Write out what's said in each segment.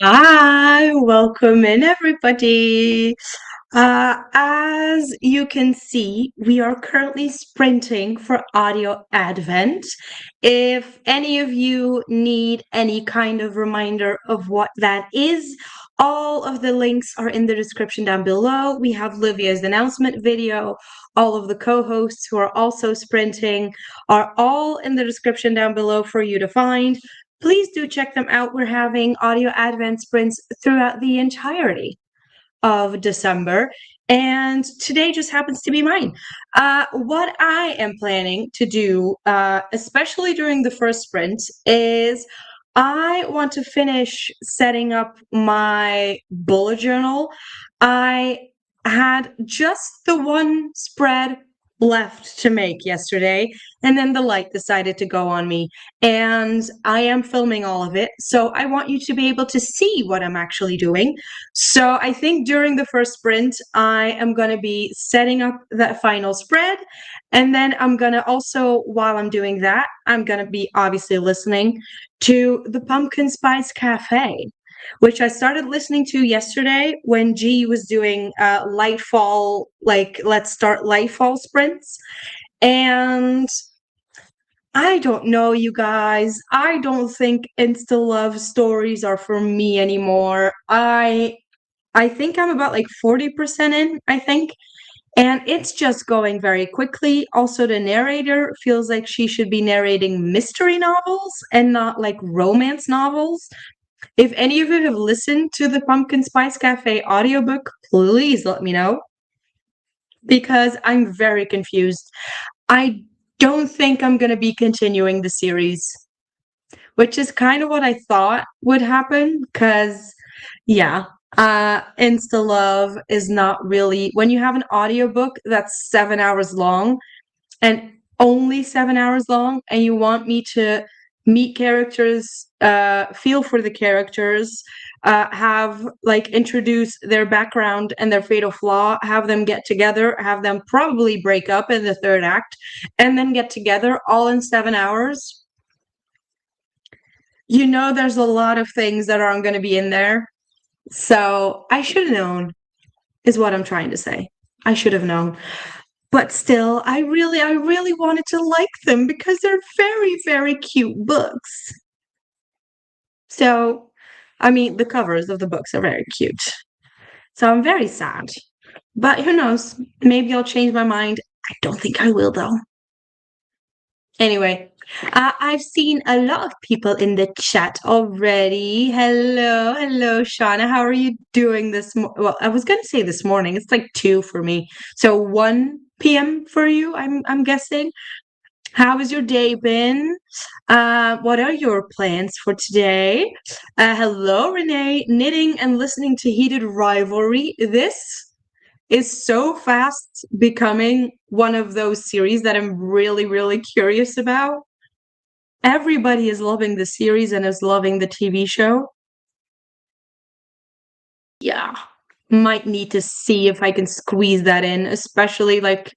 Hi, welcome in everybody. As you can see, we are currently sprinting for audio advent. If any of you need any kind of reminder of what that is, all of the links are in the description down below. We have Livia's announcement video. All of the co-hosts who are also sprinting are all in the description down below for you to find. Please do check them out. We're having audio advent sprints throughout the entirety of December, and today just happens to be mine. What I am planning to do, especially during the first sprint, is I want to finish setting up my bullet journal. I had just the one spread left to make yesterday, and then the light decided to go on me, and I am filming all of it, so I want you to be able to see what I'm actually doing. So I think during the first sprint, I am going to be setting up that final spread. And then I'm going to also, while I'm doing that, I'm going to be obviously listening to the Pumpkin Spice Cafe, which I started listening to yesterday when G was doing Lightfall, like let's start Lightfall sprints. And I don't know, you guys. I don't think Insta love stories are for me anymore. I think I'm about like 40% in, I think. And it's just going very quickly. Also, the narrator feels like she should be narrating mystery novels and not like romance novels. If any of you have listened to the Pumpkin Spice Cafe audiobook, please let me know because I'm very confused. I don't think I'm going to be continuing the series, which is kind of what I thought would happen because, yeah, Insta Love is not really when you have an audiobook that's 7 hours long and only 7 hours long, and you want me to meet characters, feel for the characters, have like introduce their background and their fatal flaw, have them get together, have them probably break up in the third act, and then get together all in 7 hours. You know, there's a lot of things that aren't going to be in there. So I should have known, is what I'm trying to say. I should have known. But still, I really wanted to like them because they're very, very cute books. So, I mean, the covers of the books are very cute. So I'm very sad. But who knows? Maybe I'll change my mind. I don't think I will, though. Anyway, I've seen a lot of people in the chat already. Hello, Shauna. How are you doing well, I was gonna say this morning. It's like 2 for me. So 1 p.m. for you, I'm guessing. How has your day been? What are your plans for today? Hello, Renee. Knitting and listening to Heated Rivalry. This is so fast becoming one of those series that I'm really, really curious about. Everybody is loving the series and is loving the TV show. Yeah, might need to see if I can squeeze that in, especially like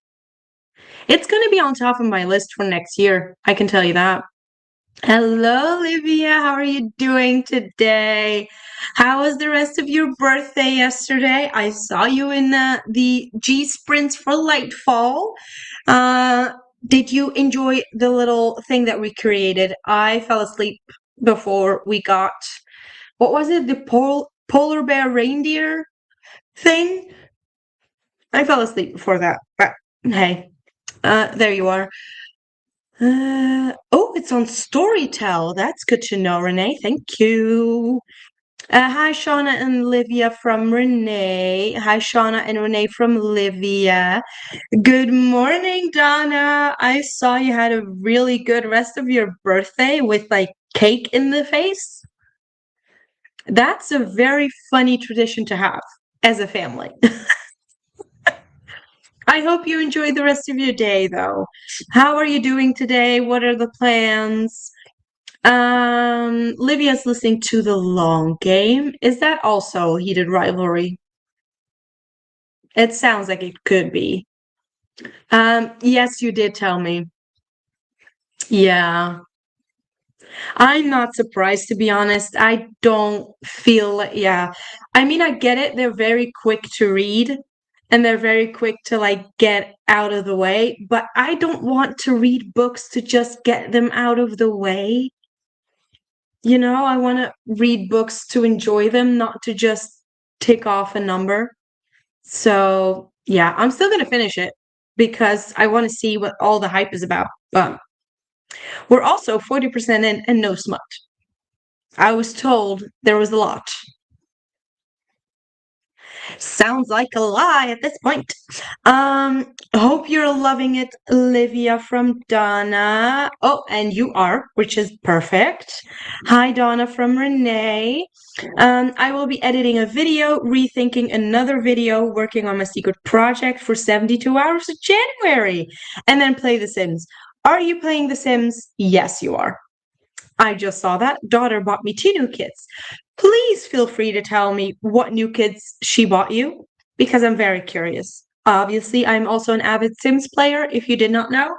it's going to be on top of my list for next year. I can tell you that. Hello, Olivia. How are you doing today? How was the rest of your birthday yesterday? I saw you in the G Sprints for Lightfall. Uh, did you enjoy the little thing that we created? I fell asleep before we got, what was it? The polar bear reindeer thing? I fell asleep before that, but hey, there you are. Oh, it's on Storytel. That's good to know, Renee. Thank you. Hi, Shauna and Livia from Renee. Hi, Shauna and Renee from Livia. Good morning, Donna. I saw you had a really good rest of your birthday with like cake in the face. That's a very funny tradition to have as a family. I hope you enjoy the rest of your day, though. How are you doing today? What are the plans? Livia's listening to The Long Game. Is that also Heated Rivalry? It sounds like it could be. Yes, you did tell me. Yeah. I'm not surprised, to be honest. I don't feel like, yeah. I mean, I get it. They're very quick to read and they're very quick to like get out of the way, but I don't want to read books to just get them out of the way. You know, I want to read books to enjoy them, not to just tick off a number. So, yeah, I'm still going to finish it because I want to see what all the hype is about. But we're also 40% in and no smut. I was told there was a lot. Sounds like a lie at this point. Hope you're loving it, Olivia from Donna. Oh, and you are, which is perfect. Hi, Donna from Renee. I will be editing a video, rethinking another video, working on my secret project for 72 hours of January, and then play The Sims. Are you playing The Sims? Yes, you are. I just saw that. Daughter bought me 2 new kits. Please feel free to tell me what new kits she bought you because I'm very curious. Obviously, I'm also an avid Sims player, if you did not know.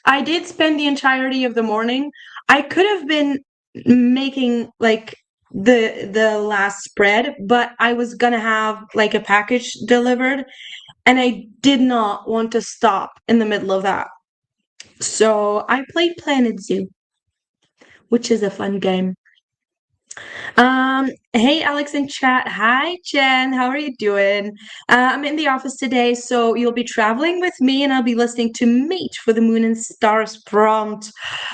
I did spend the entirety of the morning. I could have been making like the last spread, but I was gonna have like a package delivered and I did not want to stop in the middle of that. So I played Planet Zoo, which is a fun game. Hey Alex in chat. Hi Jen, how are you doing? I'm in the office today, so you'll be traveling with me and I'll be listening to Meet for the Moon and Stars prompt.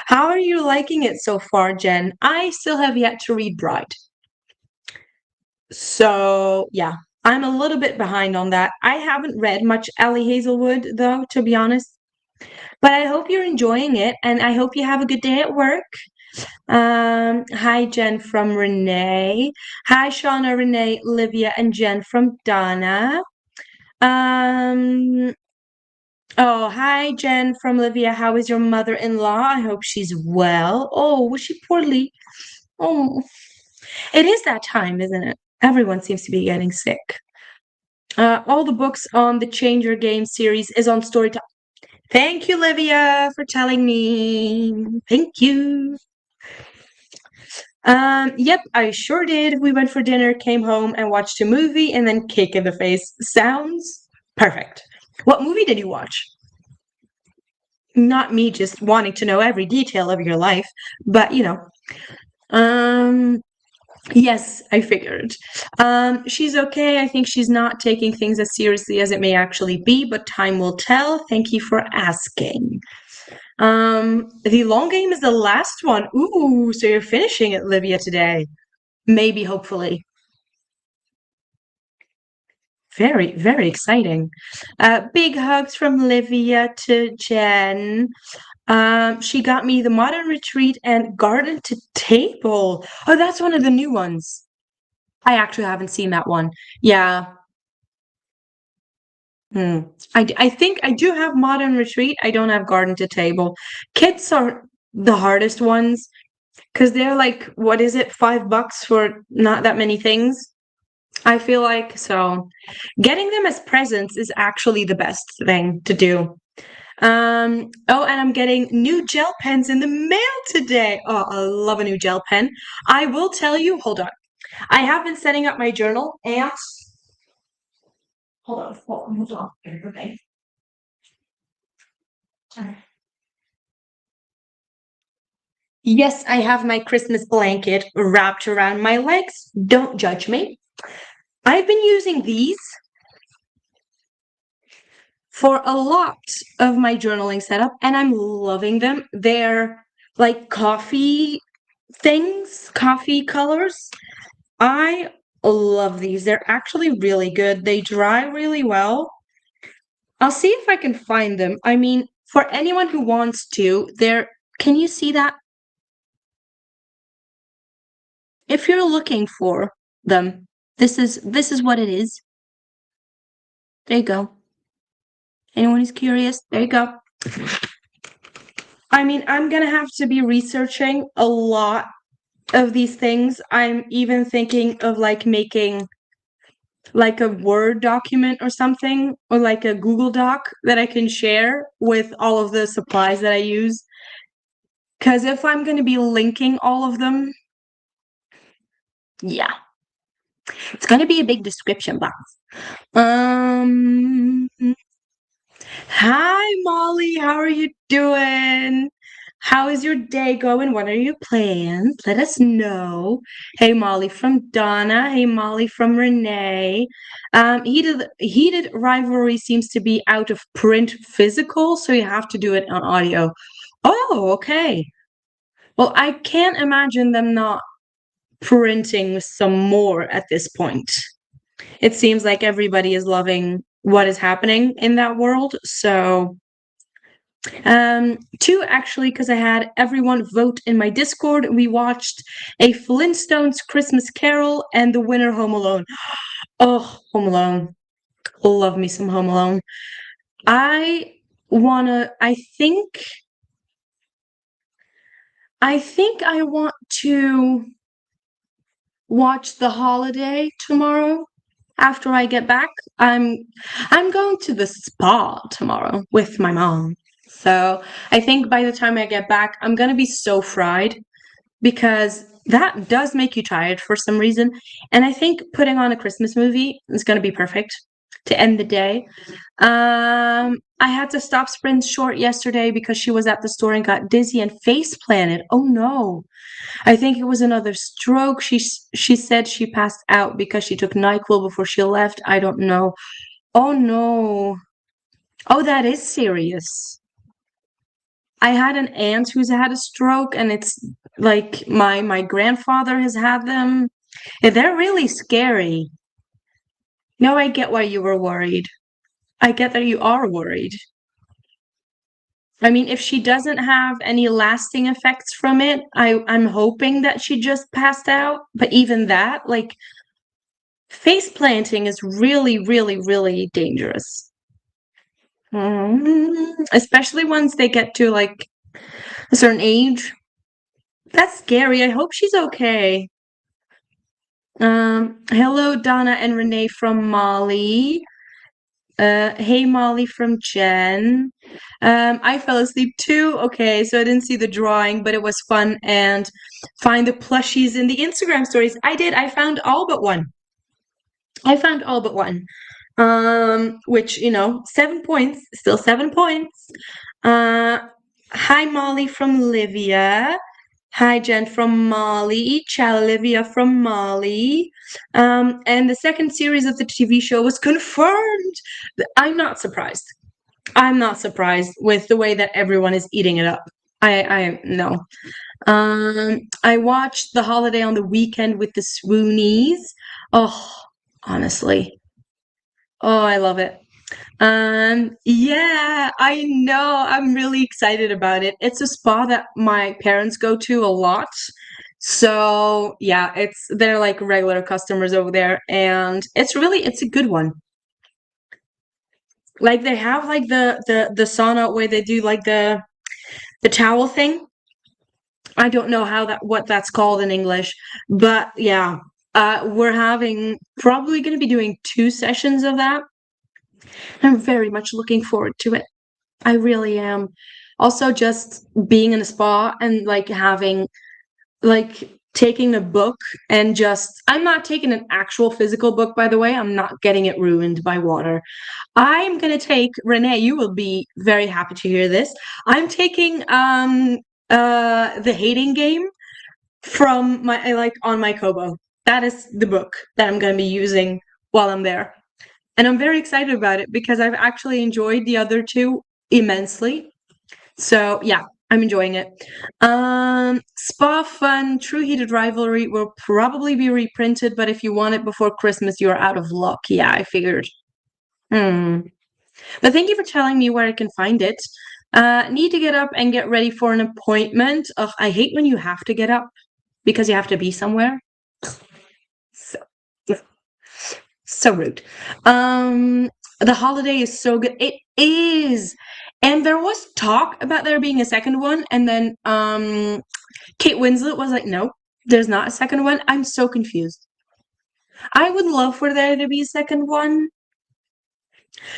How are you liking it so far, Jen? I still have yet to read Bride. So yeah, I'm a little bit behind on that. I haven't read much Ellie Hazelwood though, to be honest. But I hope you're enjoying it and I hope you have a good day at work. Hi, Jen from Renee. Hi, Shauna, Renee, Livia, and Jen from Donna. Um, oh, hi, Jen from Livia. How is your mother-in-law? I hope she's well. Oh, was she poorly? Oh, it is that time, isn't it? Everyone seems to be getting sick. All the books on the Change Your Game series is on Storytime. Thank you, Livia, for telling me. Thank you. Yep, I sure did. We went for dinner, came home, and watched a movie, and then kick in the face. Sounds perfect. What movie did you watch? Not me just wanting to know every detail of your life, but you know. Um, yes, I figured. She's okay. I think she's not taking things as seriously as it may actually be, but time will tell. Thank you for asking. The long game is the last one. Ooh, so you're finishing it, Livia, today. Maybe, hopefully. Very, very exciting. Big hugs from Livia to Jen. She got me the Modern Retreat and Garden to Table. Oh, that's one of the new ones. I actually haven't seen that one. Yeah. Hmm. I think I do have Modern Retreat. I don't have Garden to Table. Kits are the hardest ones because they're like, what is it, $5 for not that many things? I feel like so. Getting them as presents is actually the best thing to do. Oh, and I'm getting new gel pens in the mail today. Oh, I love a new gel pen. I will tell you, hold on. I have been setting up my journal and hold on. Okay. Yes, I have my Christmas blanket wrapped around my legs. Don't judge me. I've been using these for a lot of my journaling setup and I'm loving them. They're like coffee things, coffee colors. I love these. They're actually really good. They dry really well. I'll see if I can find them. I mean, for anyone who wants to, can you see that? If you're looking for them, this is what it is. There you go. Anyone who's curious, there you go. I mean, I'm gonna have to be researching a lot of these things. I'm even thinking of like making like a Word document or something, or like a Google Doc that I can share with all of the supplies that I use. Because if I'm going to be linking all of them, yeah, it's going to be a big description box. Hi, Molly. How are you doing? How is your day going? What are your plans? Let us know. Hey, Molly from Donna. Hey, Molly from Renee. Heated rivalry seems to be out of print physical, so you have to do it on audio. Oh, okay. Well, I can't imagine them not printing some more at this point. It seems like everybody is loving what is happening in that world. So, two actually, because I had everyone vote in my Discord. We watched a Flintstones Christmas Carol and the winner Home Alone. Oh, Home Alone. Love me some Home Alone. I think I want to watch The Holiday tomorrow after I get back. I'm going to the spa tomorrow with my mom. So I think by the time I get back, I'm gonna be so fried because that does make you tired for some reason. And I think putting on a Christmas movie is gonna be perfect to end the day. I had to stop Sprint short yesterday because she was at the store and got dizzy and face planted. Oh no. I think it was another stroke. She said she passed out because she took NyQuil before she left. I don't know. Oh no. Oh, that is serious. I had an aunt who's had a stroke, and it's like my grandfather has had them. Yeah, they're really scary. No, I get why you were worried. I get that you are worried. I mean, if she doesn't have any lasting effects from it, I'm hoping that she just passed out. But even that, like, face planting is really, really, really dangerous. Especially once they get to like a certain age. That's scary. I hope she's okay. Hello, Donna and Renee from Molly. Hey, Molly from Jen. I fell asleep too. Okay, so I didn't see the drawing, but it was fun. And find the plushies in the Instagram stories. I did. I found all but one. Which, 7 points, still 7 points. Hi, Molly from Livia. Hi, Jen from Mali. Ciao, Olivia from Mali. And the second series of the TV show was confirmed. I'm not surprised. I'm not surprised with the way that everyone is eating it up. I no. I watched The Holiday on the weekend with the Swoonies. Oh, honestly. Oh, I love it. Yeah, I know. I'm really excited about it. It's a spa that my parents go to a lot. So, yeah, they're like regular customers over there, and it's a good one. Like they have like the sauna where they do like the towel thing. I don't know what that's called in English, but yeah, we're having probably going to be doing 2 sessions of that. I'm very much looking forward to it. I really am. Also, just being in a spa and like having, like, taking a book and I'm not taking an actual physical book, by the way. I'm not getting it ruined by water. I'm going to take, Renee, you will be very happy to hear this. I'm taking The Hating Game from on my Kobo. That is the book that I'm going to be using while I'm there. And I'm very excited about it because I've actually enjoyed the other two immensely. So yeah, I'm enjoying it. Spa Fun, True Heated Rivalry will probably be reprinted, but if you want it before Christmas, you are out of luck. Yeah, I figured. But thank you for telling me where I can find it. Need to get up and get ready for an appointment. Ugh, I hate when you have to get up because you have to be somewhere. So, so rude. The Holiday is so good. It is. And there was talk about there being a second one, and then Kate Winslet was like, "No, there's not a second one." I'm so confused. I would love for there to be a second one.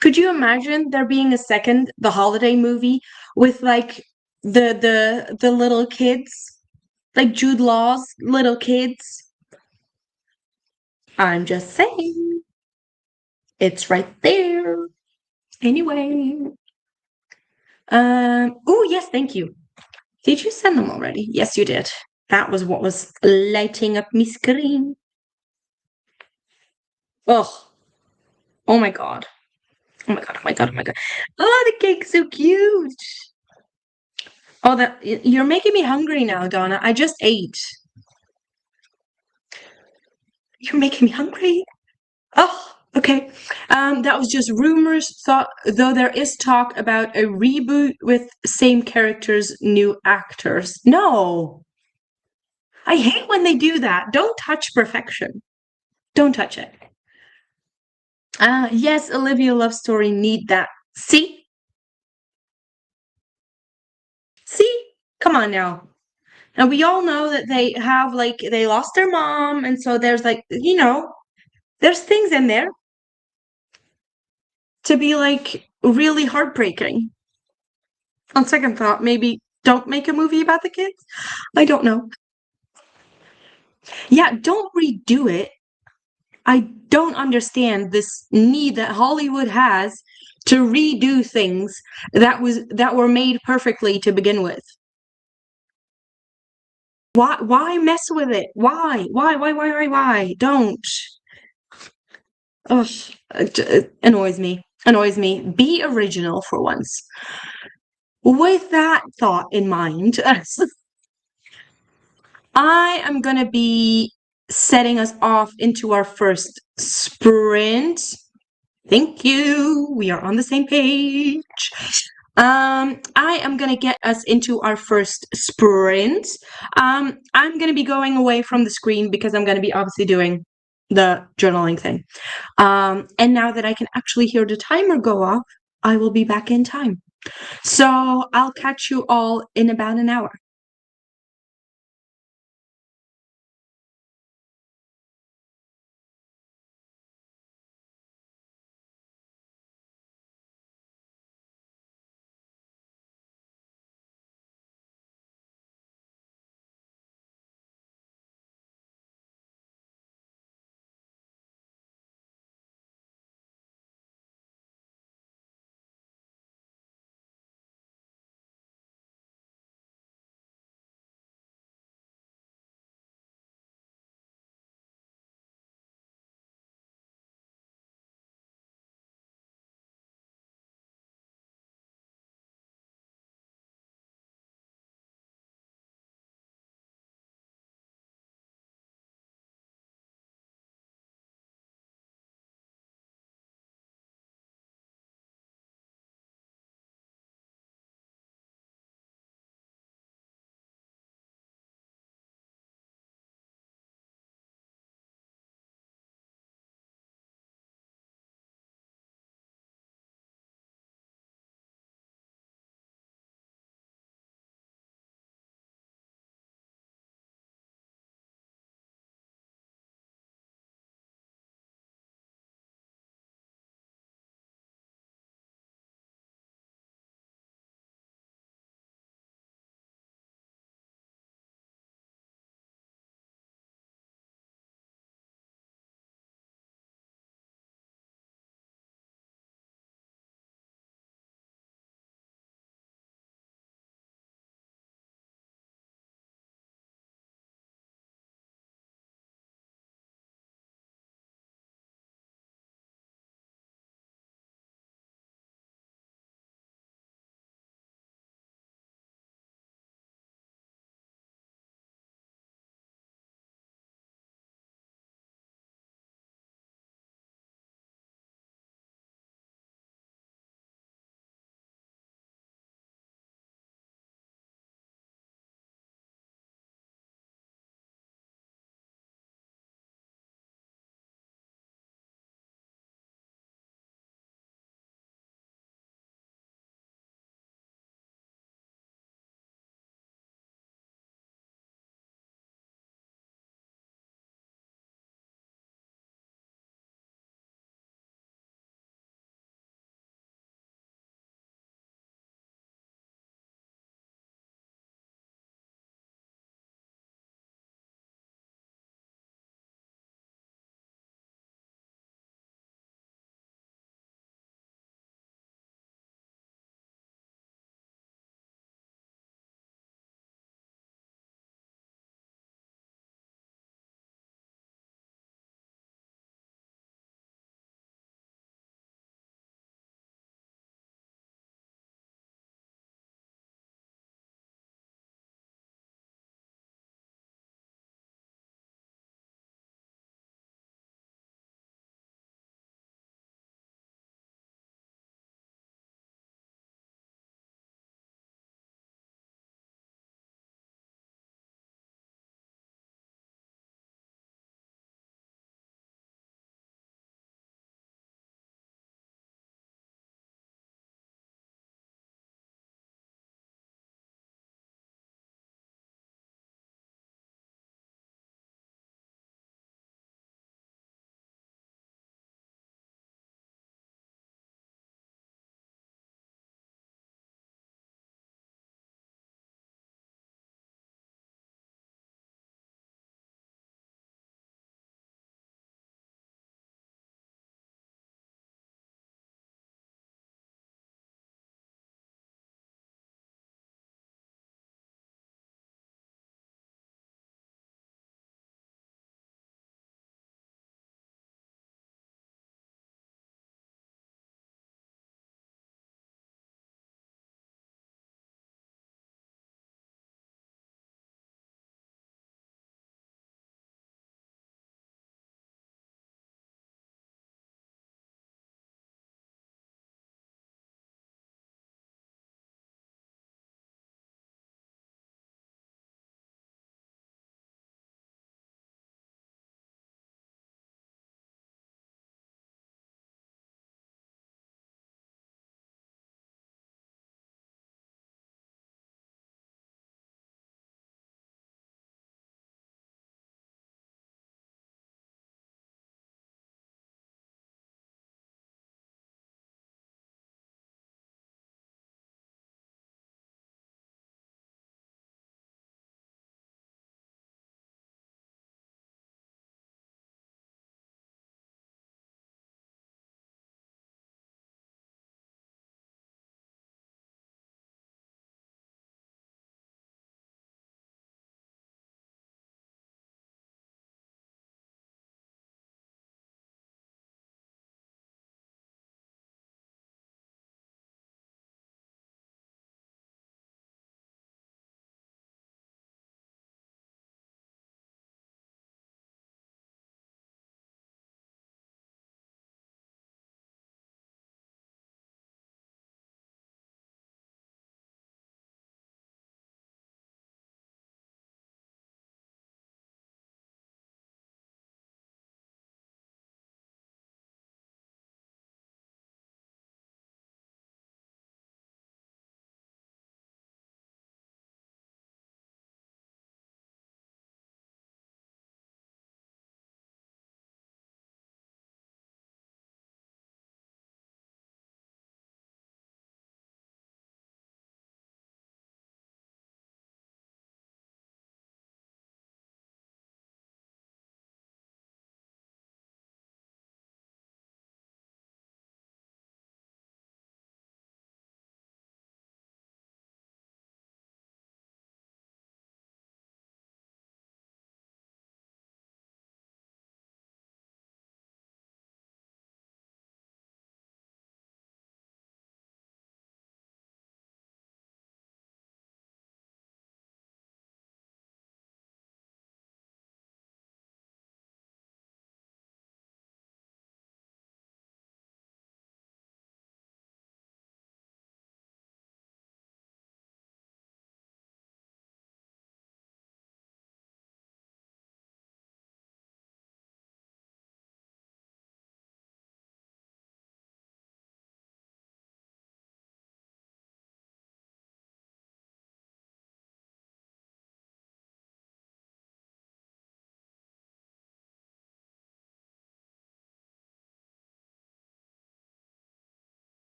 Could you imagine there being a second The Holiday movie with like The little kids, like Jude Law's little kids. I'm just saying, it's right there. Anyway, oh yes, thank you. Did you send them already? Yes, you did. That was what was lighting up my screen. Oh, oh my god. Oh my god, oh my god, oh my god. Oh, the cake's so cute. Oh, you're making me hungry now, Donna. I just ate. You're making me hungry. Oh, okay. That was just rumors, thought, though there is talk about a reboot with same characters, new actors. No. I hate when they do that. Don't touch perfection. Don't touch it. Yes, Olivia Love Story need that. See? See? Come on now. And we all know that they have, like, they lost their mom, and so there's, like, there's things in there to be, like, really heartbreaking. On second thought, maybe don't make a movie about the kids? I don't know. Yeah, don't redo it. I don't understand this need that Hollywood has to redo things that were made perfectly to begin with. Why mess with it? Why? Don't. Ugh, it annoys me. Annoys me. Be original for once. With that thought in mind, I am going to be setting us off into our first sprint. Thank you. We are on the same page. I am going to get us into our first sprint. I'm going to be going away from the screen because I'm going to be obviously doing the journaling thing. And now that I can actually hear the timer go off, I will be back in time. So I'll catch you all in about an hour.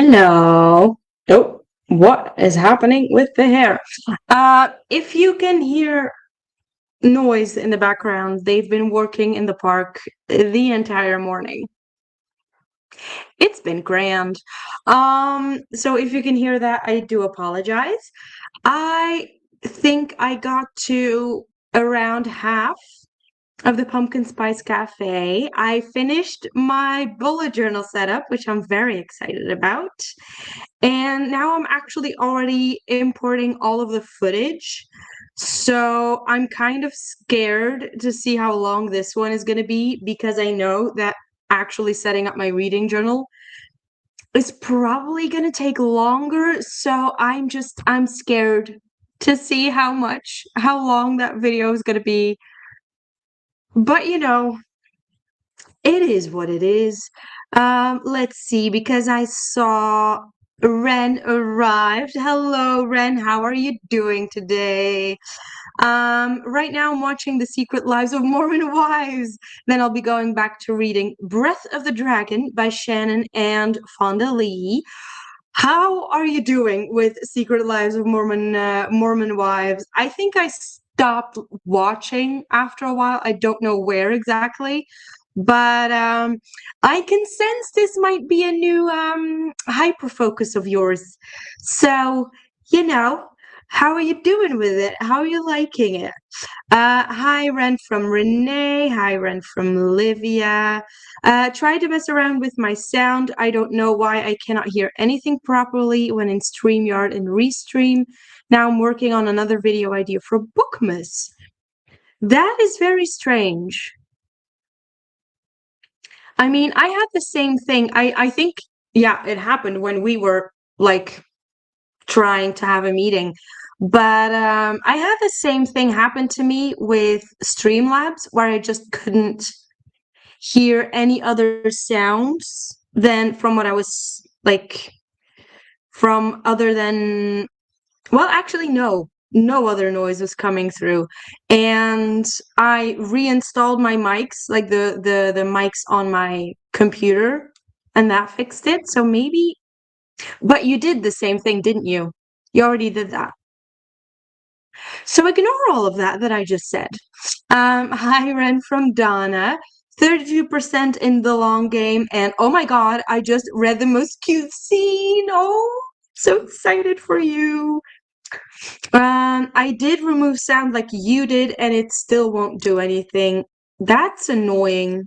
Hello. Oh, what is happening with the hair? If you can hear noise in the background, they've been working in the park the entire morning. It's been grand. So if you can hear that, I do apologize. I think I got to around half of the Pumpkin Spice Cafe. I finished my bullet journal setup, which I'm very excited about. And now I'm actually already importing all of the footage. So I'm kind of scared to see how long this one is going to be because I know that actually setting up my reading journal is probably going to take longer. So I'm scared to see how long that video is going to be. But it is what it is. Let's see, because I saw Ren arrived. Hello, Ren. How are you doing today? Right now I'm watching The Secret Lives of Mormon Wives. Then I'll be going back to reading Breath of the Dragon by Shannon and Fonda Lee. How are you doing with Secret Lives of Mormon Wives? I think I stopped watching after a while. I don't know where exactly, but I can sense this might be a new hyper focus of yours. So, you know, how are you doing with it? How are you liking it? Hi, Ren from Renee. Hi, Ren from Livia. Try to mess around with my sound. I don't know why I cannot hear anything properly when in StreamYard and Restream. Now I'm working on another video idea for Bookmas. That is very strange. I mean, I had the same thing. I think, yeah, it happened when we were like trying to have a meeting. But I had the same thing happen to me with Streamlabs, where I just couldn't hear any other sounds than from what I was like from other than well, actually no other noise was coming through. And I reinstalled my mics, like the mics on my computer, and that fixed it. So maybe, but you did the same thing, didn't you? You already did that. So ignore all of that I just said. Hi, Ren from Donna. 32% in the long game. And oh my God, I just read the most cute scene. Oh, so excited for you. I did remove sound like you did, and it still won't do anything. That's annoying.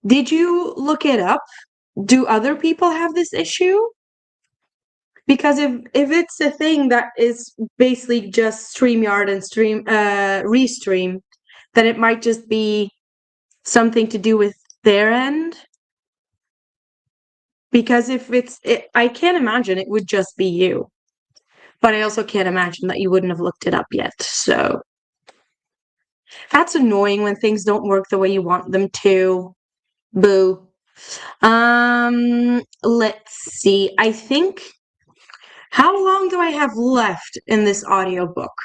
Did you look it up? Do other people have this issue? Because if it's a thing that is basically just StreamYard and Restream, then it might just be something to do with their end. Because if I can't imagine it would just be you. But I also can't imagine that you wouldn't have looked it up yet. So that's annoying when things don't work the way you want them to. Boo. Let's see. I think, how long do I have left in this audiobook?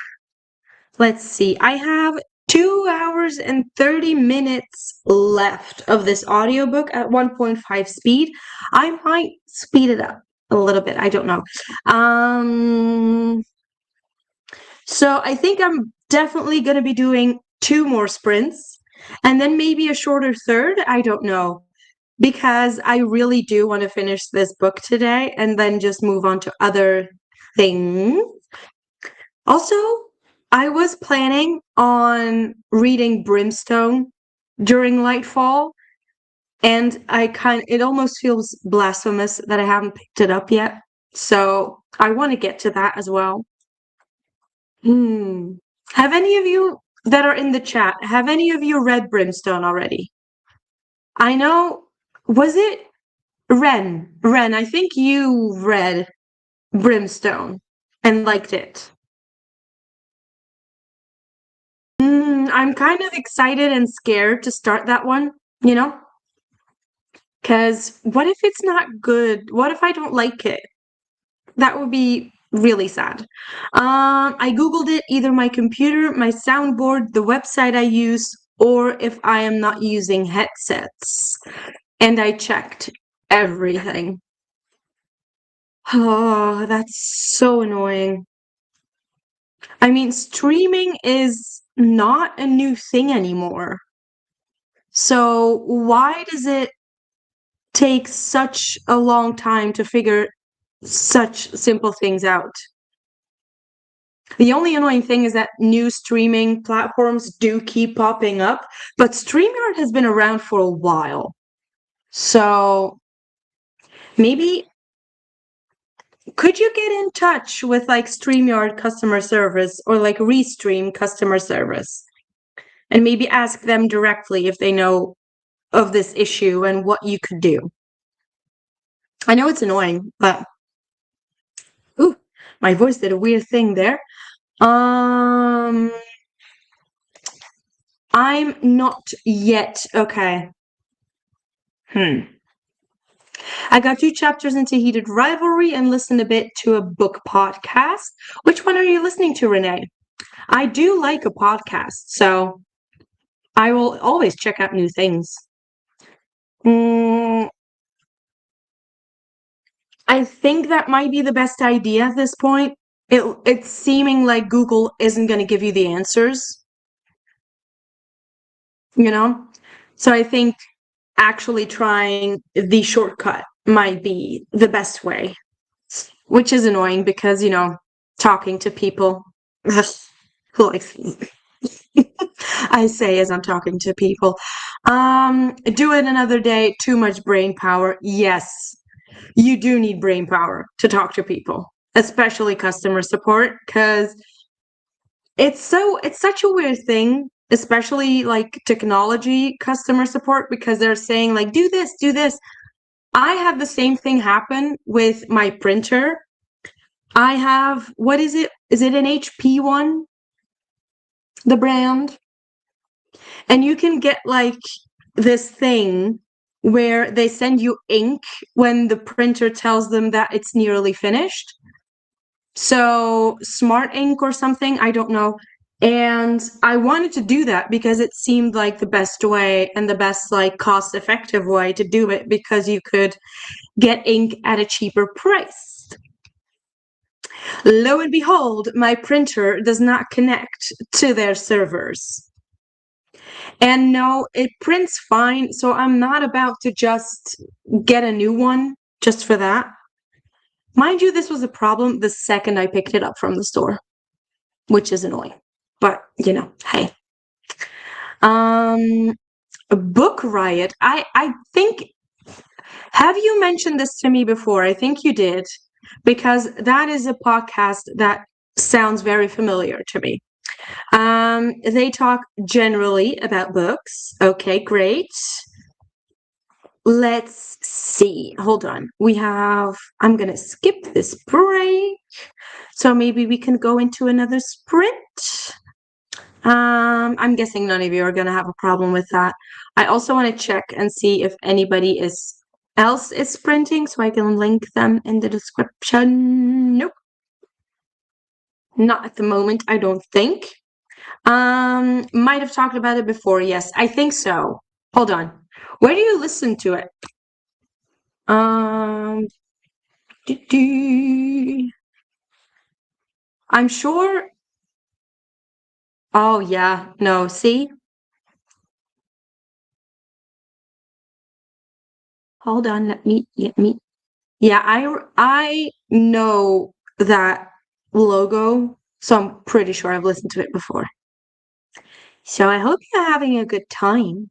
Let's see. I have 2 hours and 30 minutes left of this audiobook at 1.5 speed. I might speed it up a little bit. I don't know. So I think I'm definitely going to be doing 2 more sprints and then maybe a shorter third. I don't know. Because I really do want to finish this book today and then just move on to other things. Also, I was planning on reading Brimstone during Lightfall, and it almost feels blasphemous that I haven't picked it up yet. So I want to get to that as well. Have any of you that are in the chat, have any of you read Brimstone already? I know, was it Ren, I think you read Brimstone and liked it. I'm kind of excited and scared to start that one, you know? Because what if it's not good? What if I don't like it? That would be really sad. I Googled it, either my computer, my soundboard, the website I use, or if I am not using headsets. And I checked everything. Oh, that's so annoying. I mean, streaming is not a new thing anymore. So why does it take such a long time to figure such simple things out? The only annoying thing is that new streaming platforms do keep popping up, but StreamYard has been around for a while. So maybe could you get in touch with like StreamYard customer service or like Restream customer service and maybe ask them directly if they know of this issue and what you could do? I know it's annoying, but ooh, my voice did a weird thing there. Um, I'm not yet okay. I got 2 chapters into Heated Rivalry and listened a bit to a book podcast. Which one are you listening to, Renee? I do like a podcast, so I will always check out new things. Mm, I think that might be the best idea at this point. It's seeming like Google isn't going to give you the answers, you know? So I think actually trying the shortcut might be the best way, which is annoying because, talking to people, who likes, I say as I'm talking to people, do it another day, too much brain power. Yes, you do need brain power to talk to people, especially customer support, because it's such a weird thing, especially like technology customer support, because they're saying like, do this, do this. I had the same thing happen with my printer. I have, what is it? Is it an HP one? The brand? And you can get like this thing where they send you ink when the printer tells them that it's nearly finished. So Smart Ink or something, I don't know. And I wanted to do that because it seemed like the best way and the best like cost effective way to do it because you could get ink at a cheaper price. Lo and behold, my printer does not connect to their servers. And no, it prints fine, so I'm not about to just get a new one just for that. Mind you, this was a problem the second I picked it up from the store, which is annoying. But, hey. Um, Book Riot. I think, have you mentioned this to me before? I think you did, because that is a podcast that sounds very familiar to me. They talk generally about books. Okay, great. Let's see. Hold on. I'm going to skip this break. So maybe we can go into another sprint. I'm guessing none of you are going to have a problem with that. I also want to check and see if anybody else is sprinting so I can link them in the description. Nope. Not at the moment, I don't think. Might have talked about it before. Yes, I think so. Hold on. Where do you listen to it? I'm sure. Oh yeah, no. See, hold on. Let me. Yeah, I know that logo, so I'm pretty sure I've listened to it before. So I hope you're having a good time.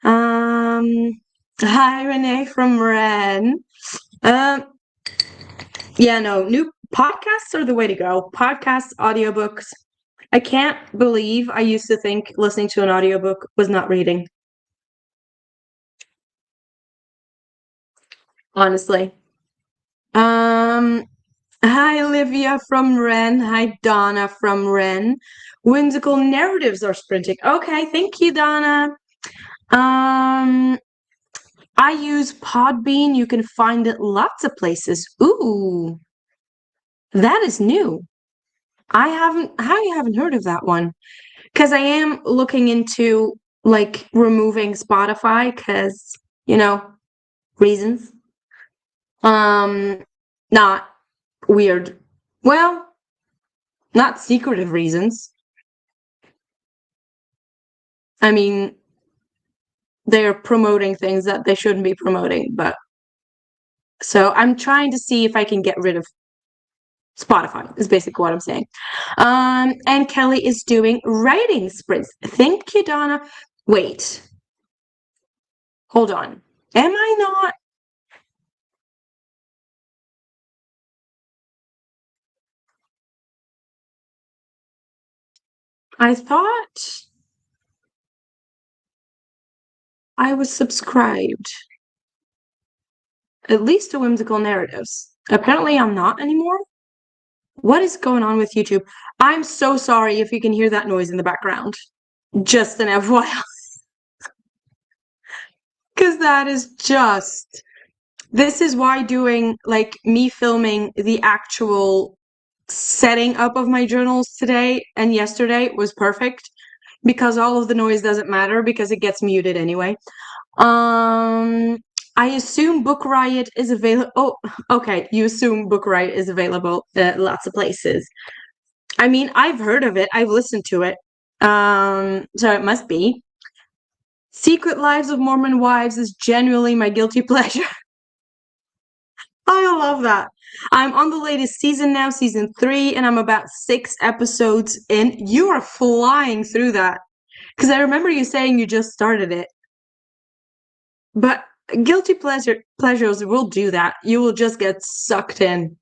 Um, Hi Renee from Ren. Um, yeah, no, new podcasts are the way to go. Podcasts, audiobooks. I can't believe I used to think listening to an audiobook was not reading. Honestly. Hi Olivia from Ren. Hi Donna from Ren. Whimsical narratives are sprinting. Okay, thank you, Donna. I use Podbean. You can find it lots of places. Ooh, that is new. I haven't heard of that one. Because I am looking into like removing Spotify because, reasons. Not weird. Well, not secretive reasons. I mean, they're promoting things that they shouldn't be promoting, but so I'm trying to see if I can get rid of Spotify, is basically what I'm saying. And Kelly is doing writing sprints. Thank you, Donna. Wait, hold on. Am I not? I thought I was subscribed, at least to Whimsical Narratives. Apparently, I'm not anymore. What is going on with YouTube? I'm so sorry if you can hear that noise in the background. Just an FYI, because that is just. This is why doing, like, me filming the actual setting up of my journals today and yesterday was perfect, because all of the noise doesn't matter because it gets muted anyway. I assume Book Riot is available. Oh, okay. You assume Book Riot is available at lots of places. I mean, I've heard of it. I've listened to it. So it must be. Secret Lives of Mormon Wives is genuinely my guilty pleasure. I love that. I'm on the latest season now, season 3, and I'm about 6 episodes in. You are flying through that. Because I remember you saying you just started it. But guilty pleasures will do that. You will just get sucked in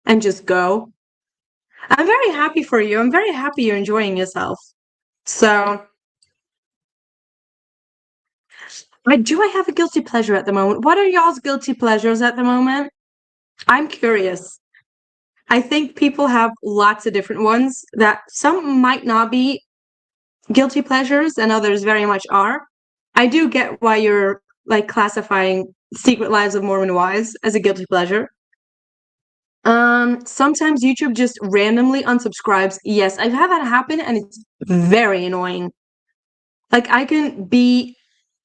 and just go. I'm very happy for you. I'm very happy you're enjoying yourself. So, I have a guilty pleasure at the moment? What are y'all's guilty pleasures at the moment? I'm curious. I think people have lots of different ones that some might not be guilty pleasures and others very much are. I do get why you're like classifying Secret Lives of Mormon Wives as a guilty pleasure. Sometimes YouTube just randomly unsubscribes. Yes, I've had that happen and it's very annoying. Like I can be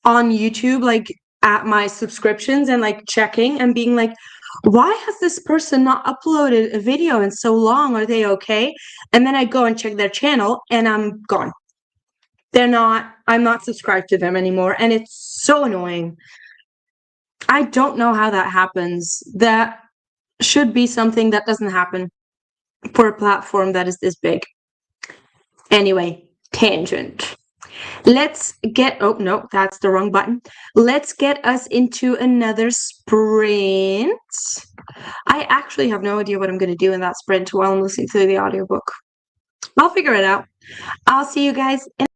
on YouTube like at my subscriptions and like checking and being like, why has this person not uploaded a video in so long? Are they okay? And then I go and check their channel and I'm gone. I'm not subscribed to them anymore. And it's so annoying. I don't know how that happens. That should be something that doesn't happen for a platform that is this big. Anyway, tangent. Let's get, oh no, that's the wrong button. Let's get us into another sprint. I actually have no idea what I'm going to do in that sprint while I'm listening to the audiobook. I'll figure it out. I'll see you guys in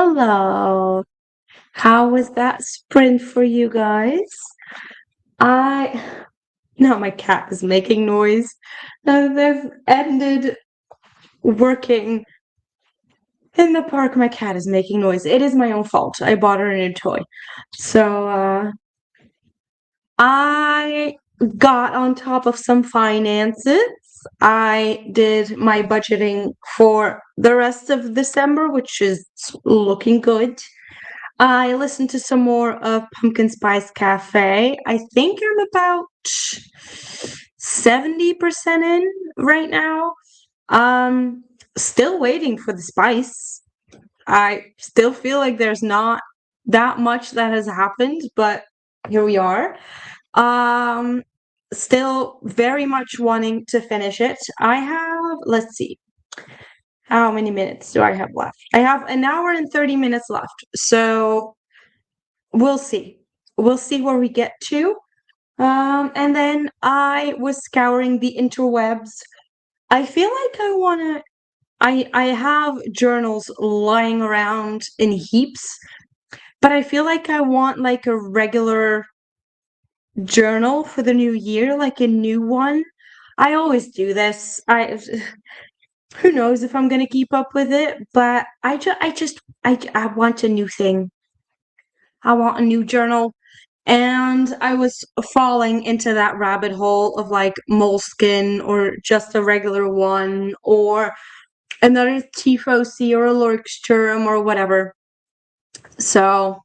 Hello. How was that sprint for you guys? I Now my cat is making noise. They've ended working in the park. My cat is making noise. It is my own fault. I bought her a new toy. So I got on top of some finances. I did my budgeting for the rest of December, which is looking good. I listened to some more of Pumpkin Spice Cafe. I think I'm about 70% in right now. Um, Still waiting for the spice. I still feel like there's not that much that has happened, but here we are. Um, Still very much wanting to finish it. I have, let's see, how many minutes do I have left? I have an hour and 30 minutes left. So we'll see. We'll see where we get to. And then I was scouring the interwebs. I feel like I have journals lying around in heaps, but I feel like I want like a regular journal for the new year, like a new one. I always do this. I Who knows if I'm gonna keep up with it, but I want a new thing. I want a new journal. And I was falling into that rabbit hole of like moleskin or just a regular one or another Tifosi or a Lorkstrom or whatever. So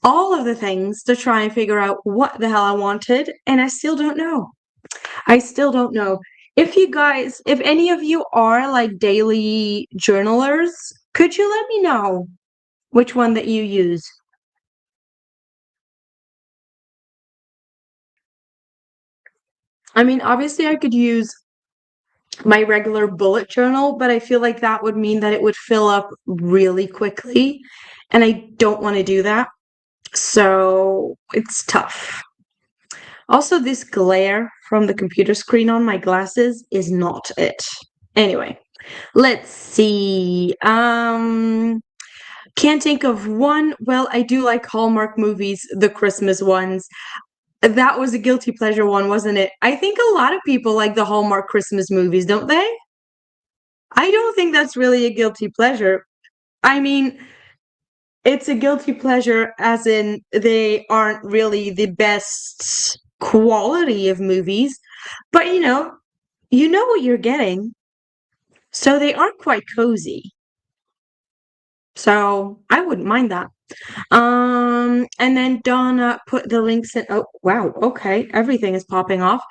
all of the things to try and figure out what the hell I wanted, and I still don't know. I still don't know. If any of you are like daily journalers, could you let me know which one that you use? I mean, obviously, I could use my regular bullet journal, but I feel like that would mean that it would fill up really quickly, and I don't want to do that. So it's tough. Also, this glare from the computer screen on my glasses is not it. Anyway, let's see. Can't think of one. Well, I do like Hallmark movies, the Christmas ones. That was a guilty pleasure one, wasn't it? I think a lot of people like the Hallmark Christmas movies, don't they? I don't think that's really a guilty pleasure. I mean, it's a guilty pleasure as in they aren't really the best quality of movies, but you know what you're getting. So they are quite cozy. So I wouldn't mind that. And then Donna put the links in. Oh, wow. Okay. Everything is popping off.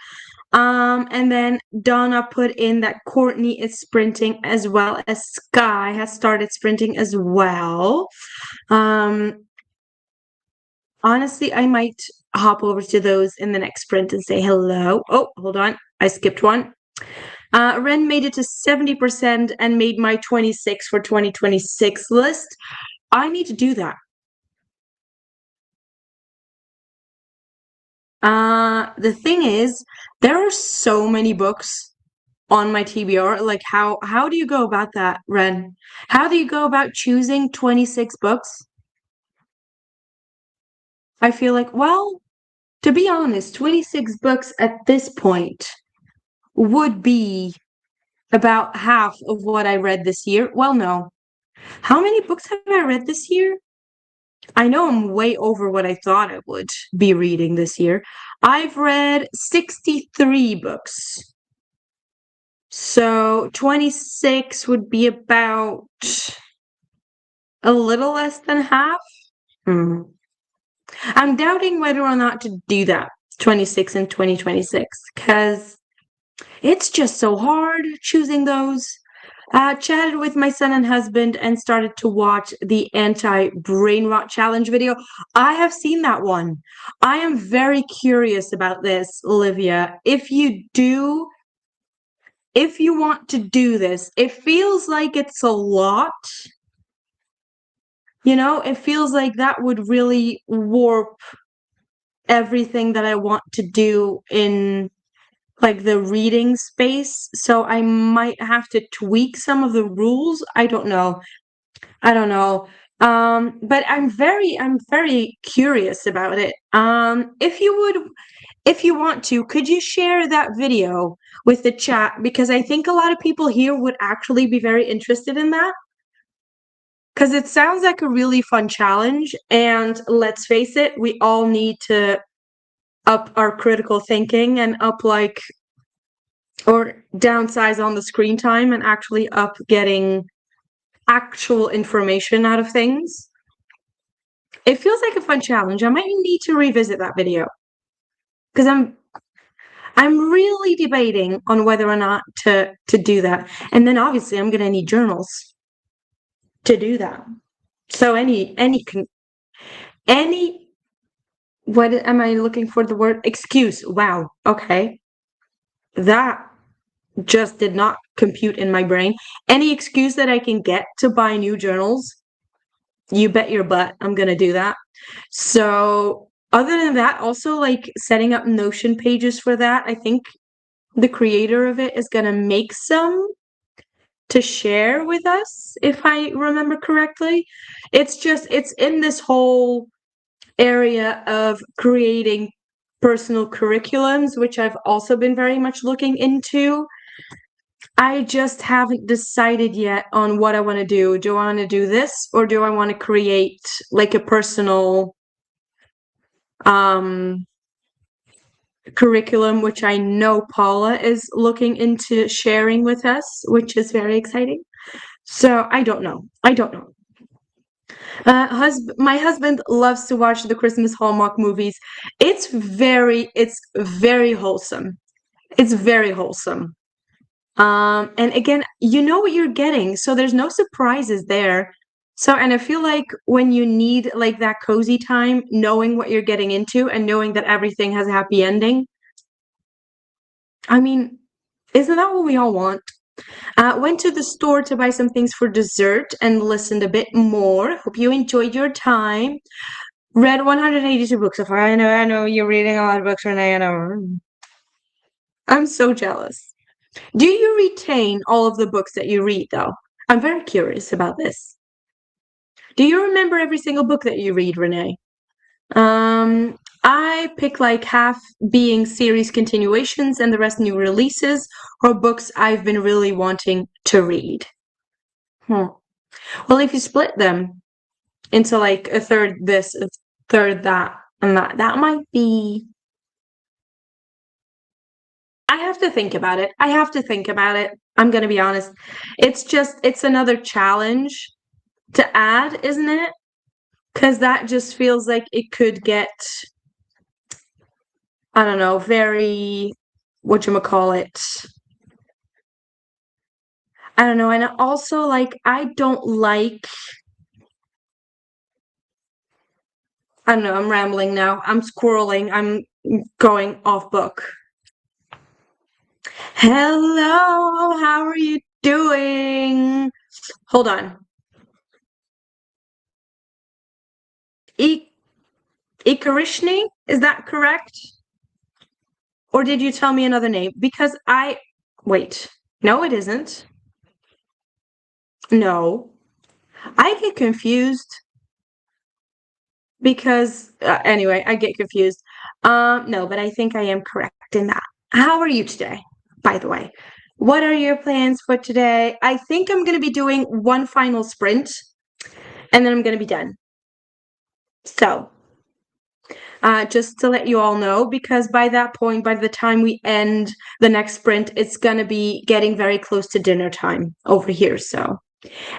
And then Donna put in that Courtney is sprinting as well as Sky has started sprinting as well. Um, Honestly, I might hop over to those in the next sprint and say hello. Oh, hold on. I skipped one. Ren made it to 70% and made my 26 for 2026 list. I need to do that. The thing is, there are so many books on my TBR. Like, how do you go about that, Ren? How do you go about choosing 26 books? I feel like, well, to be honest, 26 books at this point would be about half of what I read this year. Well, no. How many books have I read this year? I know I'm way over what I thought I would be reading this year. I've read 63 books. So 26 would be about a little less than half. Hmm. I'm doubting whether or not to do that, 26 and 2026, because it's just so hard choosing those. Chatted with my son and husband and started to watch the anti-brain rot challenge video. I have seen that one. I am very curious about this, Olivia. If you want to do this, it feels like it's a lot. It feels like that would really warp everything that I want to do in like the reading space. So I might have to tweak some of the rules. I don't know. But I'm very curious about it. If you want to, could you share that video with the chat? Because I think a lot of people here would actually be very interested in that. Because it sounds like a really fun challenge, and let's face it, we all need to up our critical thinking and up or downsize on the screen time and actually up getting actual information out of things. It feels like a fun challenge. I might need to revisit that video because I'm really debating on whether or not to do that. And then obviously I'm going to need journals to do that. So any what am I looking for the word? Excuse. Wow. Okay. That just did not compute in my brain. Any excuse that I can get to buy new journals, you bet your butt I'm going to do that. So, other than that, also like setting up Notion pages for that, I think the creator of it is going to make some to share with us, if I remember correctly. It's in this whole area of creating personal curriculums, which I've also been very much looking into. I just haven't decided yet on what I want to do. Do I want to do this, or do I want to create like a personal um curriculum, which I know Paula is looking into sharing with us, which is very exciting. So I don't know. I don't know. My husband loves to watch the Christmas Hallmark movies. It's very wholesome. It's very wholesome. And again, you know what you're getting, so there's no surprises there. So, and I feel like when you need like that cozy time, knowing what you're getting into and knowing that everything has a happy ending, I mean, isn't that what we all want? Went to the store to buy some things for dessert and listened a bit more. Hope you enjoyed your time. Read 182 books so far. I know you're reading a lot of books, Renee. I know. I'm so jealous. Do you retain all of the books that you read, though? I'm very curious about this. Do you remember every single book that you read, Renee? I pick like half being series continuations and the rest new releases or books I've been really wanting to read. Well, if you split them into like a third this, a third that, and that might be. I have to think about it. I have to think about it. I'm gonna be honest. It's another challenge to add, isn't it? Because that just feels like it could get, I don't know, very, whatchamacallit. I don't know. And also, like, I don't like, I don't know, I'm rambling now. I'm squirreling. I'm going off book. Hello, how are you doing? Hold on. Ikarishni, is that correct? Or did you tell me another name? Because wait, no, it isn't. No, I get confused because, anyway, I get confused. No, but I think I am correct in that. How are you today, by the way? What are your plans for today? I think I'm going to be doing one final sprint and then I'm going to be done. So, just to let you all know, because by that point, by the time we end the next sprint, it's going to be getting very close to dinner time over here. So,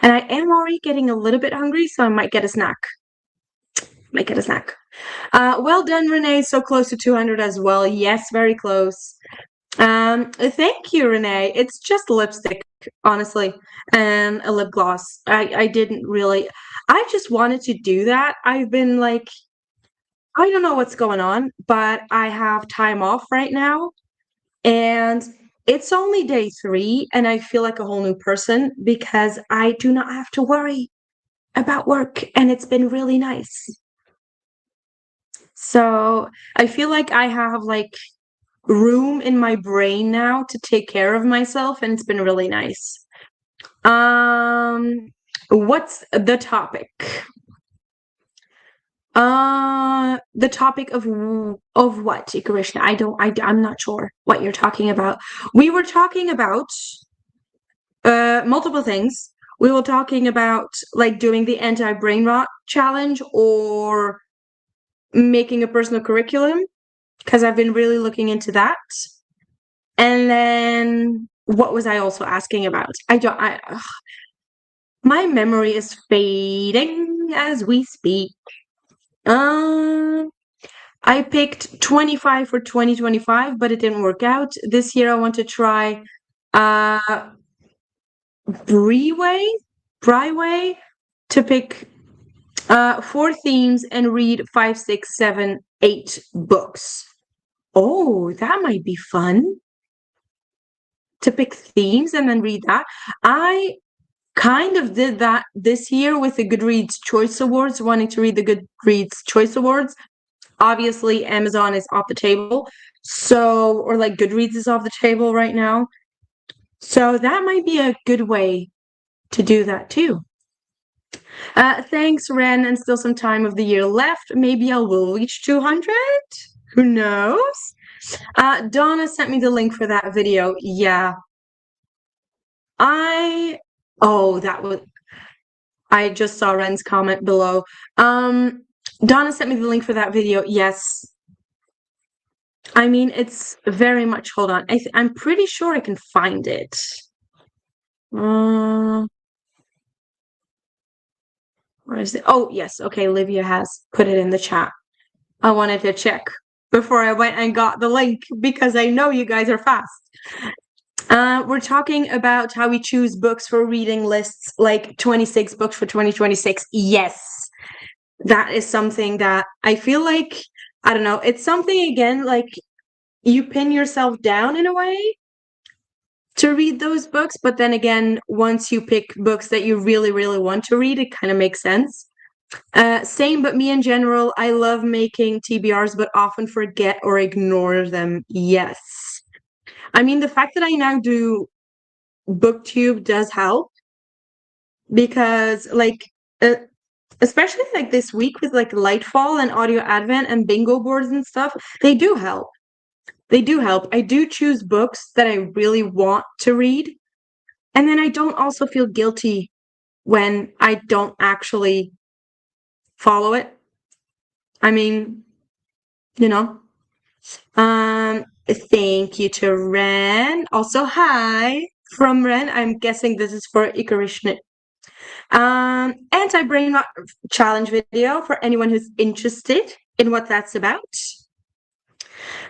and I am already getting a little bit hungry, so I might get a snack. Might get a snack. Well done, Renee. So close to 200 as well. Yes, very close. Thank you, Renee. It's just lipstick, honestly, and a lip gloss. I didn't really. I just wanted to do that. I've been like, I don't know what's going on, but I have time off right now, and it's only day 3, and I feel like a whole new person because I do not have to worry about work, and it's been really nice. So I feel like I have like room in my brain now to take care of myself, and it's been really nice. Um, What's the topic? The topic of what, Krishna? I'm not sure what you're talking about. We were talking about multiple things. We were talking about like doing the anti-brain rot challenge or making a personal curriculum, because I've been really looking into that. And then what was I also asking about? My memory is fading as we speak. I picked 25 for 2025, but it didn't work out. This year I want to try Breway to pick 4 themes and read 5, 6, 7, 8 books. Oh, that might be fun. To pick themes and then read that. I kind of did that this year with the Goodreads Choice Awards, wanting to read the Goodreads Choice Awards. Obviously, Amazon is off the table. So, or like Goodreads is off the table right now. So that might be a good way to do that too. Thanks, Ren, and still some time of the year left. Maybe I will reach 200. Who knows? Donna sent me the link for that video. Yeah. I just saw Ren's comment below. Donna sent me the link for that video. Yes. I mean, it's very much, hold on. I'm pretty sure I can find it. Where is it? Oh, yes. Okay, Livia has put it in the chat. I wanted to check before I went and got the link because I know you guys are fast. We're talking about how we choose books for reading lists, like 26 books for 2026. Yes, that is something that I feel like, I don't know, it's something, again, like you pin yourself down in a way to read those books, but then again, once you pick books that you really, really want to read, it kind of makes sense. Same, but me in general, I love making TBRs, but often forget or ignore them. Yes. I mean, the fact that I now do BookTube does help because, like, especially like this week with like Lightfall and Audio Advent and bingo boards and stuff, they do help. They do help. I do choose books that I really want to read, and then I don't also feel guilty when I don't actually follow it. I mean, you know. Thank you to Ren. Also, hi from Ren. I'm guessing this is for Ikarishna. Anti-brain rot challenge video for anyone who's interested in what that's about.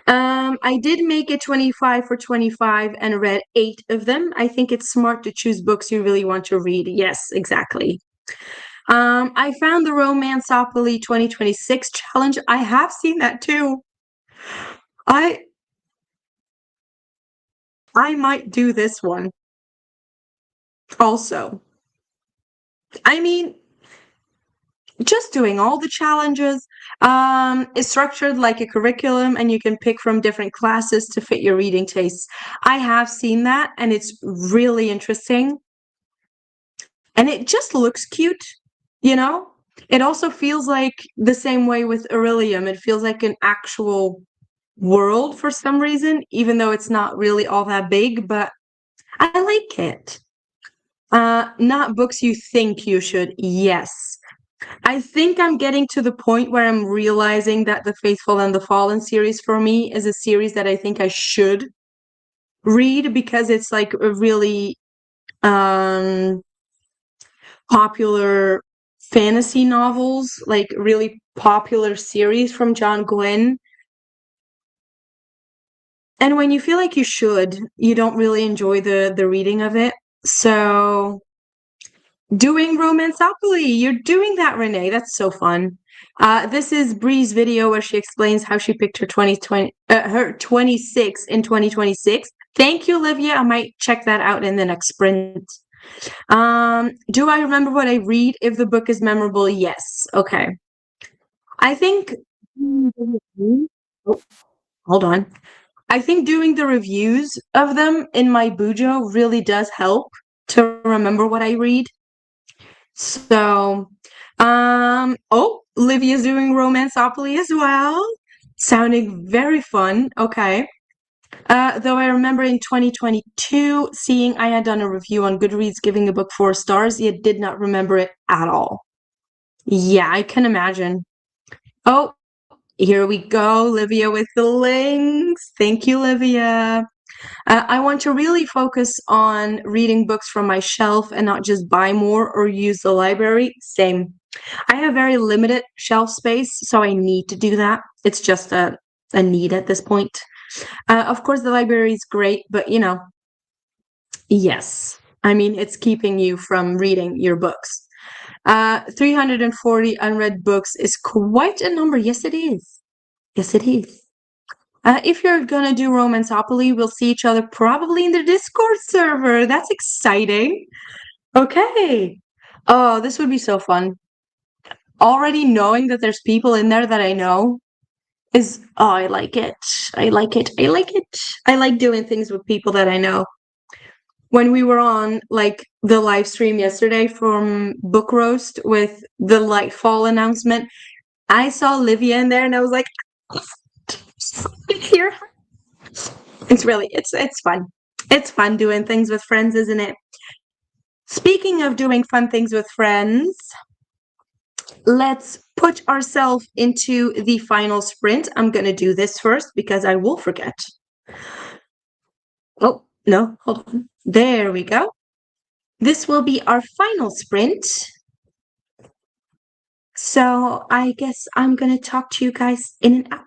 I did make it 25 for 25 and read 8 of them. I think it's smart to choose books you really want to read. Yes, exactly. I found the Romanceopoly 2026 challenge. I have seen that too. I might do this one also. I mean, just doing all the challenges is structured like a curriculum, and you can pick from different classes to fit your reading tastes. I have seen that, and it's really interesting. And it just looks cute, you know? It also feels like the same way with Aurelium. It feels like an actual world for some reason, even though it's not really all that big, but I like it. Not books you think you should. Yes. I think I'm getting to the point where I'm realizing that The Faithful and the Fallen series for me is a series that I think I should read because it's like a really popular fantasy novels, like really popular series from John Gwynne. And when you feel like you should, you don't really enjoy the reading of it. So doing Romanceopoly, you're doing that, Renee. That's so fun. This is Bree's video where she explains how she picked her 2020, her 26 in 2026. Thank you, Olivia. I might check that out in the next sprint. Do I remember what I read if the book is memorable? Yes. Okay. I think. Oh, hold on. I think doing the reviews of them in my Bujo really does help to remember what I read. So, oh, Livia's doing Romanceopoly as well. Sounding very fun. Okay. Though I remember in 2022 seeing I had done a review on Goodreads giving a book 4 stars, yet did not remember it at all. Yeah, I can imagine. Oh, here we go, Livia with the links. Thank you, Livia. I want to really focus on reading books from my shelf and not just buy more or use the library. Same. I have very limited shelf space, so I need to do that. It's just a need at this point. Of course, the library is great, but yes. I mean, it's keeping you from reading your books. 340 unread books is quite a number. Yes, it is. Yes, it is. If you're gonna do Romanceopoly, we'll see each other probably in the Discord server. That's exciting. Okay. Oh, this would be so fun. Already knowing that there's people in there that I know is, oh, I like it. I like it. I like it. I like doing things with people that I know. When we were on like the live stream yesterday from Book Roast with the Lightfall announcement, I saw Livia in there and I was like, here. It's fun. It's fun doing things with friends, isn't it? Speaking of doing fun things with friends, let's put ourselves into the final sprint. I'm going to do this first because I will forget. Oh, no, hold on. There we go. This will be our final sprint. So I guess I'm going to talk to you guys in an hour.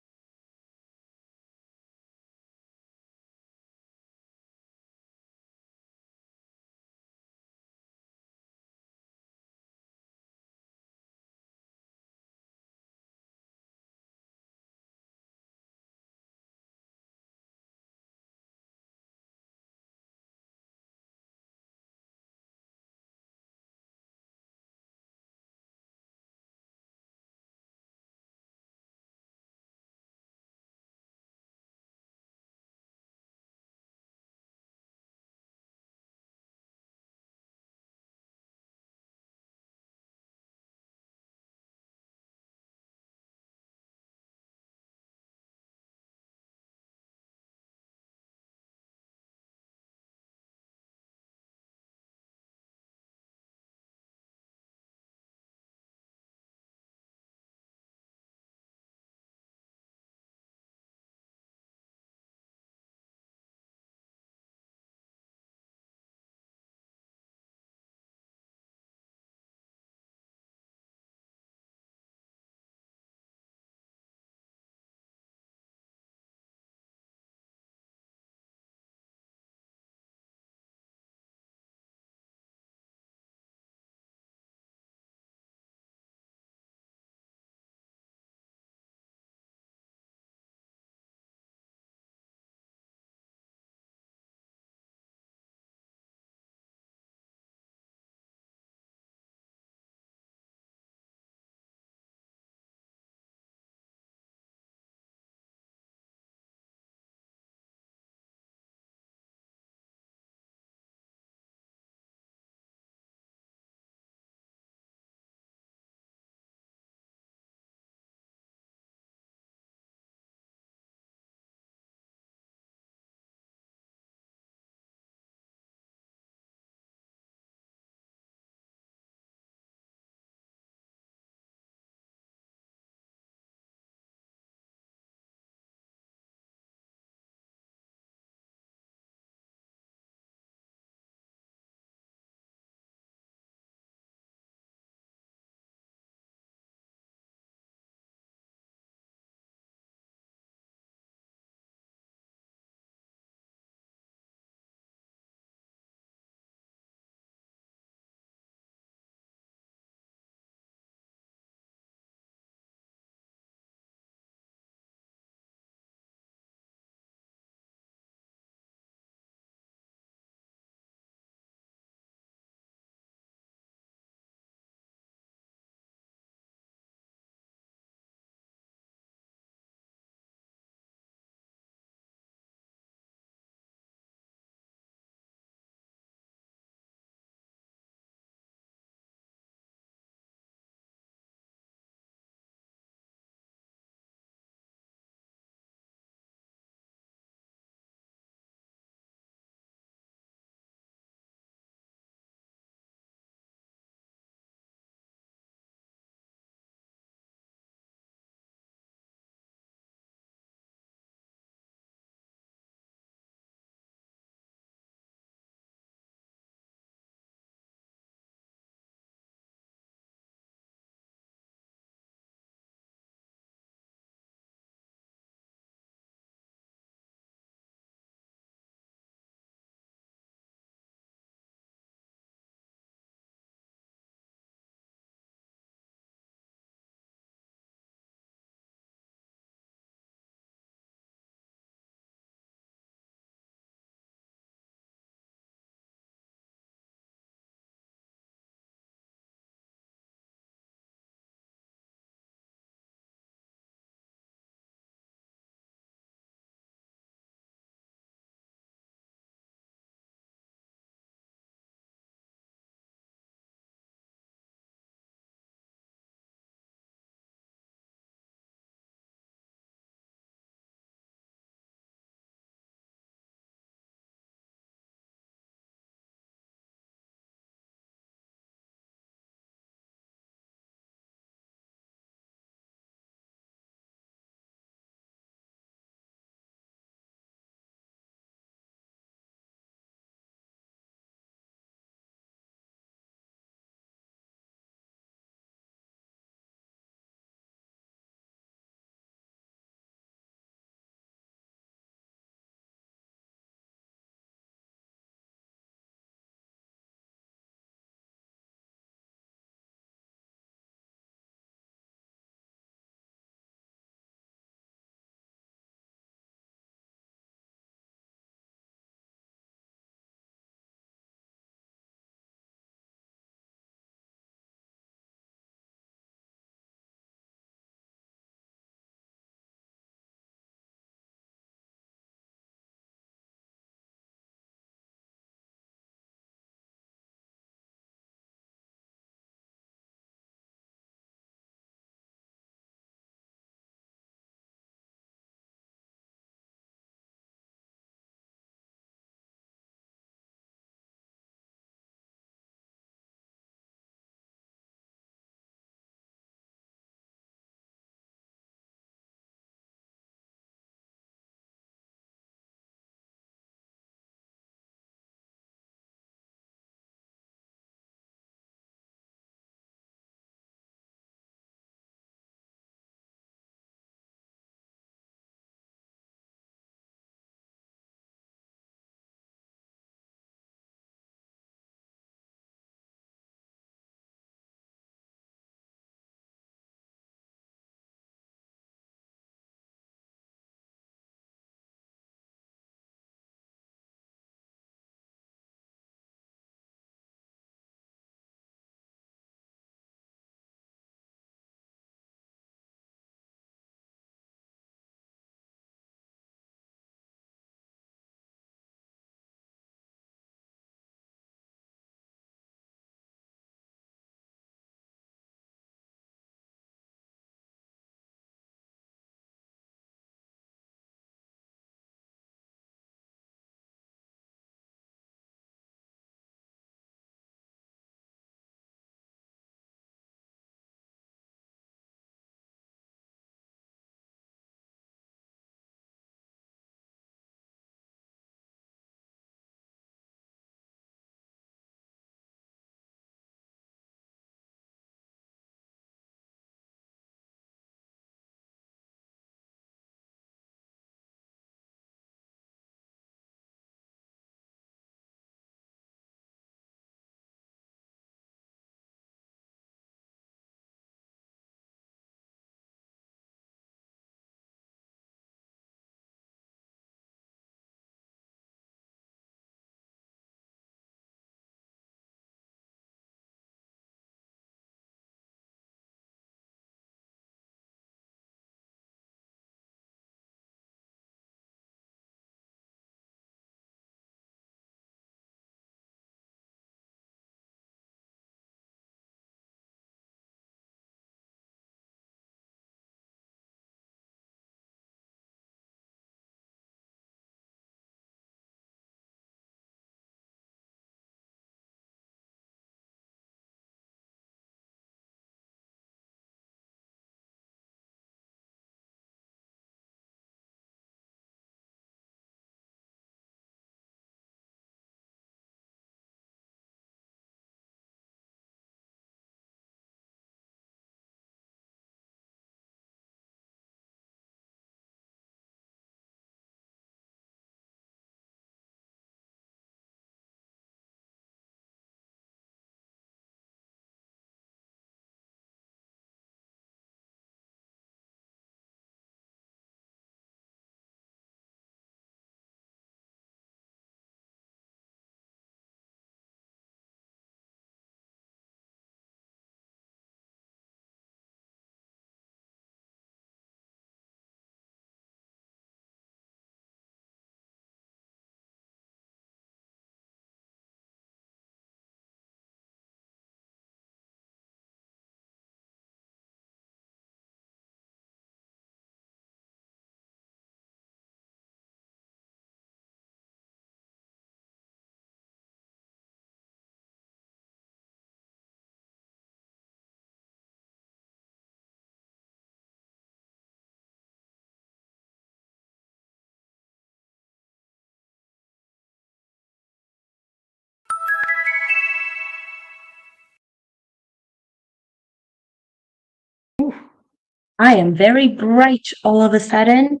I am very bright all of a sudden.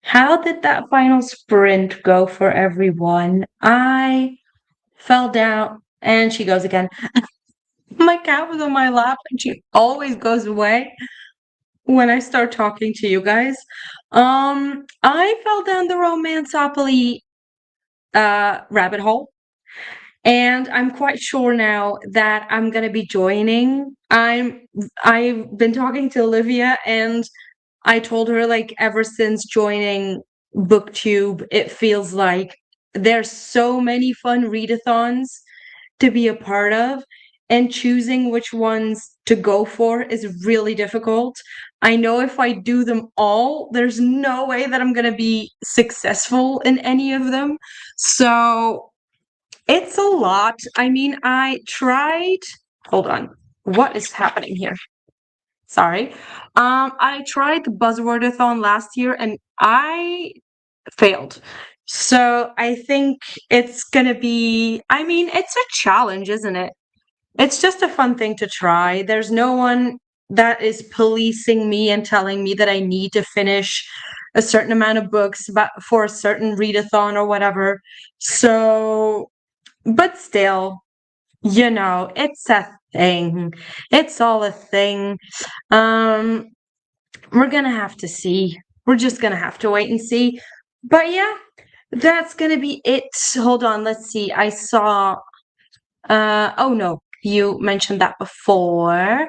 How did that final sprint go for everyone? I fell down, and she goes again. My cat was on my lap, and she always goes away when I start talking to you guys. I fell down the romanceopoly rabbit hole, and I'm quite sure now that I'm gonna be joining. I've been talking to Olivia, and I told her, like, ever since joining BookTube, it feels like there's so many fun readathons to be a part of, and choosing which ones to go for is really difficult. I know if I do them all, there's no way that I'm going to be successful in any of them. So it's a lot. I mean, I tried. Hold on. What is happening here? Sorry. I tried the Buzzwordathon last year and I failed. So I think it's gonna be, I mean, it's a challenge, isn't it? It's just a fun thing to try. There's no one that is policing me and telling me that I need to finish a certain amount of books for a certain readathon or whatever. So, but still, it's a thing. It's all a thing. Um, we're gonna have to see. We're just gonna have to wait and see. But yeah, that's gonna be it. Hold on, let's see. I saw oh no, you mentioned that before.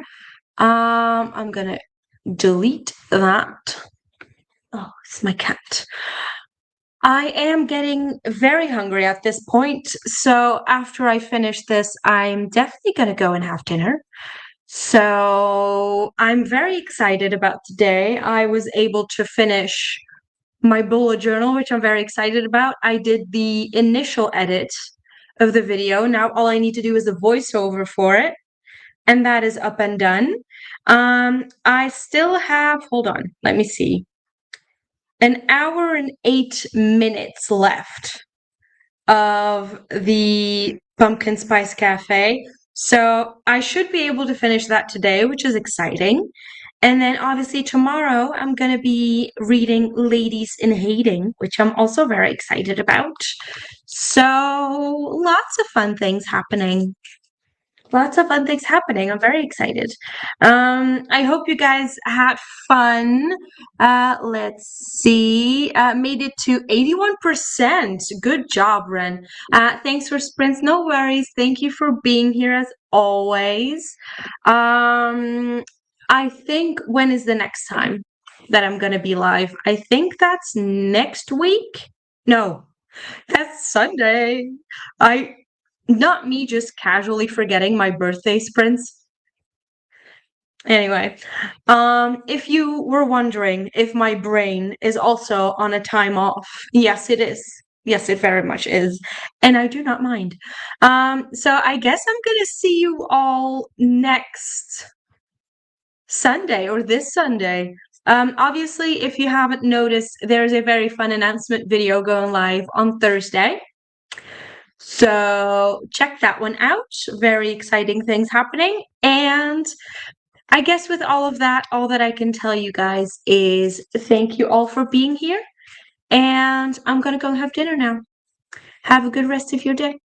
I'm gonna delete that. Oh, it's my cat. I am getting very hungry at this point, so after I finish this, I'm definitely gonna go and have dinner. So I'm very excited about today. I was able to finish my bullet journal, which I'm very excited about. I did the initial edit of the video. Now all I need to do is a voiceover for it, and that is up and done. I still have, hold on, let me see, an hour and 8 minutes left of the Pumpkin Spice Cafe. So I should be able to finish that today, which is exciting. And then obviously tomorrow I'm going to be reading Ladies in Hating, which I'm also very excited about. So lots of fun things happening. Lots of fun things happening. I'm very excited. I hope you guys had fun. Let's see. Made it to 81%. Good job, Ren. Thanks for sprints. No worries. Thank you for being here as always. I think, when is the next time that I'm gonna be live? I think that's next week. No, that's Sunday. I Not me just casually forgetting my birthday sprints. Anyway, if you were wondering if my brain is also on a time off, yes, it is. Yes, it very much is. And I do not mind. So I guess I'm gonna see you all next Sunday, or this Sunday. Obviously, if you haven't noticed, there's a very fun announcement video going live on Thursday. So check that one out. Very exciting things happening. And I guess with all of that, all that I can tell you guys is thank you all for being here. And I'm going to go have dinner now. Have a good rest of your day.